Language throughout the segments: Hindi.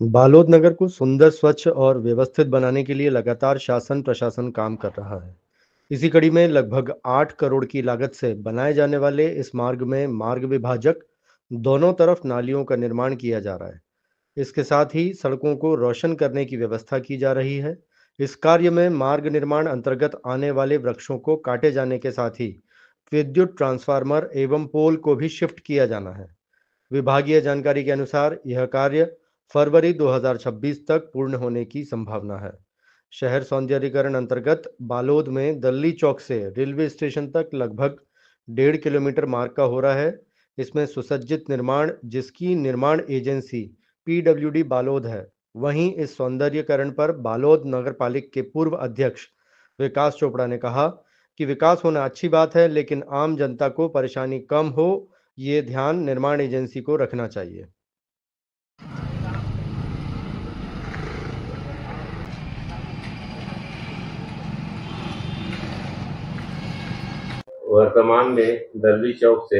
बालोद नगर को सुंदर, स्वच्छ और व्यवस्थित बनाने के लिए लगातार शासन प्रशासन काम कर रहा है। इसी कड़ी में लगभग 8 करोड़ की लागत से बनाए जाने वाले इस मार्ग में मार्ग विभाजक, दोनों तरफ नालियों का निर्माण किया जा रहा है। इसके साथ ही सड़कों को रोशन करने की व्यवस्था की जा रही है। इस कार्य में मार्ग निर्माण अंतर्गत आने वाले वृक्षों को काटे जाने के साथ ही विद्युत ट्रांसफार्मर एवं पोल को भी शिफ्ट किया जाना है। विभागीय जानकारी के अनुसार यह कार्य फरवरी 2026 तक पूर्ण होने की संभावना है। शहर सौंदर्यीकरण अंतर्गत बालोद में दल्ली चौक से रेलवे स्टेशन तक लगभग 1.5 किलोमीटर मार्ग का हो रहा है। इसमें सुसज्जित निर्माण, जिसकी निर्माण एजेंसी पीडब्ल्यूडी बालोद है। वहीं इस सौंदर्यीकरण पर बालोद नगर पालिका के पूर्व अध्यक्ष विकास चोपड़ा ने कहा कि विकास होना अच्छी बात है, लेकिन आम जनता को परेशानी कम हो, ये ध्यान निर्माण एजेंसी को रखना चाहिए। वर्तमान में दल्ली चौक से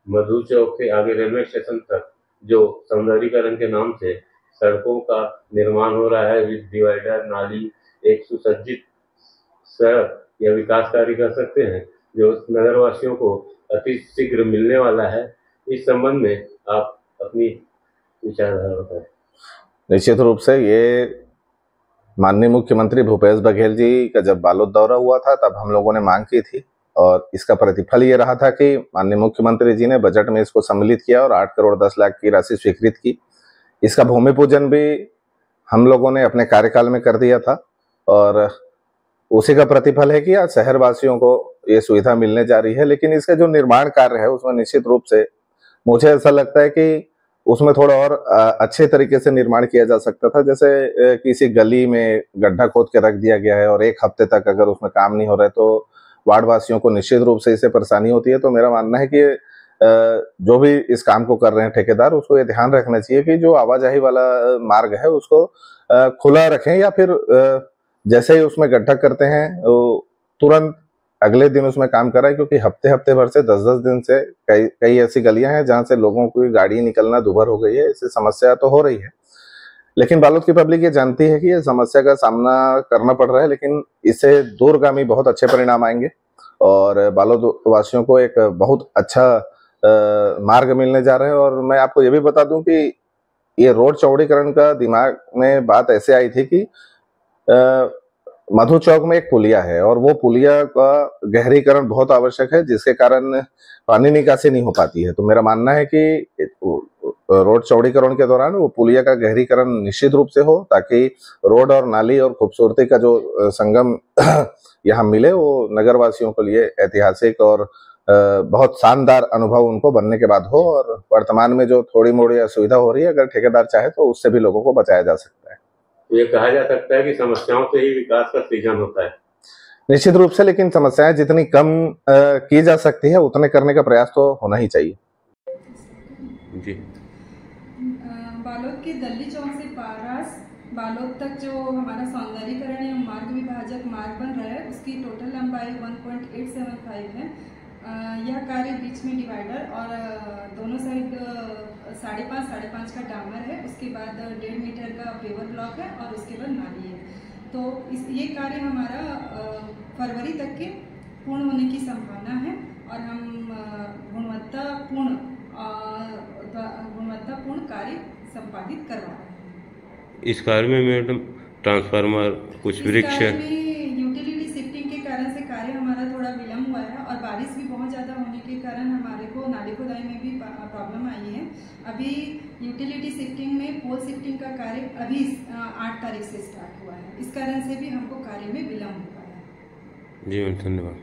मधु चौक से आगे रेलवे स्टेशन तक जो सौंदर्यीकरण के नाम से सड़कों का निर्माण हो रहा है, विद डिवाइडर, नाली, एक सुसज्जित सड़क या विकास कार्य कर सकते हैं, जो नगरवासियों को अति शीघ्र मिलने वाला है। इस संबंध में आप अपनी विचारधारा बताएं। निश्चित रूप से ये माननीय मुख्यमंत्री भूपेश बघेल जी का जब बालोद दौरा हुआ था तब हम लोगों ने मांग की थी, और इसका प्रतिफल ये रहा था कि माननीय मुख्यमंत्री जी ने बजट में इसको सम्मिलित किया और 8 करोड़ 10 लाख की राशि स्वीकृत की। इसका भूमि पूजन भी हम लोगों ने अपने कार्यकाल में कर दिया था, और उसी का प्रतिफल है कि आज शहरवासियों को ये सुविधा मिलने जा रही है। लेकिन इसका जो निर्माण कार्य है उसमें निश्चित रूप से मुझे ऐसा लगता है कि उसमें थोड़ा और अच्छे तरीके से निर्माण किया जा सकता था। जैसे किसी गली में गड्ढा खोद के रख दिया गया है और 1 हफ्ते तक अगर उसमें काम नहीं हो रहा है तो वार्ड वासियों को निश्चित रूप से इससे परेशानी होती है। तो मेरा मानना है कि जो भी इस काम को कर रहे हैं ठेकेदार, उसको ये ध्यान रखना चाहिए कि जो आवाजाही वाला मार्ग है उसको खुला रखें, या फिर जैसे ही उसमें गड्ढा करते हैं तुरंत अगले दिन उसमें काम कराएं, क्योंकि हफ्ते हफ्ते भर से 10-10 दिन से कई ऐसी गलियां हैं जहां से लोगों की गाड़ी निकलना दुभर हो गई है। इससे समस्या तो हो रही है, लेकिन बालोद की पब्लिक ये जानती है कि ये समस्या का सामना करना पड़ रहा है, लेकिन इससे दूरगामी बहुत अच्छे परिणाम आएंगे और बालोद वासियों को एक बहुत अच्छा मार्ग मिलने जा रहा है। और मैं आपको ये भी बता दूं कि ये रोड चौड़ीकरण का दिमाग में बात ऐसे आई थी कि मधु चौक में एक पुलिया है और वो पुलिया का गहरीकरण बहुत आवश्यक है, जिसके कारण पानी निकासी नहीं हो पाती है। तो मेरा मानना है कि रोड चौड़ीकरण के दौरान वो पुलिया का गहरीकरण निश्चित रूप से हो, ताकि रोड और नाली और खूबसूरती का जो संगम यहाँ मिले, वो नगरवासियों के लिए ऐतिहासिक और बहुत शानदार अनुभव उनको बनने के बाद हो। और वर्तमान में जो थोड़ी मोड़ी असुविधा हो रही है, अगर ठेकेदार चाहे तो उससे भी लोगों को बचाया जा सकता है। तो ये कहा जा सकता है कि समस्याओं से ही विकास का सृजन होता है। निश्चित रूप से, लेकिन समस्याएं जितनी कम की जा सकती है उतने करने का प्रयास तो होना ही चाहिए। जी। बालोद के दल्ली चौक से पारास बालोद तक जो हमारा सौंदर्यीकरण या मार्ग विभाजक मार्ग बन रहा है, उसकी टोटल लंबाई 1.875 है। यह कार्य बीच में डिवाइडर और दोनों साइड 5.5 का डामर है। उसके बाद 1.5 मीटर का पेवर ब्लॉक है और उसके बाद नाली है। तो ये कार्य हमारा फरवरी तक के पूर्ण होने की संभावना है और हम गुणवत्तापूर्ण कार्य संपादित करवा रहे हैं। इस कार्य में मैडम ट्रांसफार्मर, कुछ वृक्ष, यूटिलिटी शिफ्टिंग के कारण से कार्य हमारा थोड़ा विलम्ब हुआ है और बारिश भी बहुत ज़्यादा होने के कारण हमारे को नाली खुदाई में भी प्रॉब्लम आई है। अभी यूटिलिटी शिफ्टिंग में पोल शिफ्टिंग का कार्य अभी 8 तारीख से स्टार्ट हुआ है। इस कारण से भी हमको कार्य में विलम्ब हुआ है। जी मैम, धन्यवाद।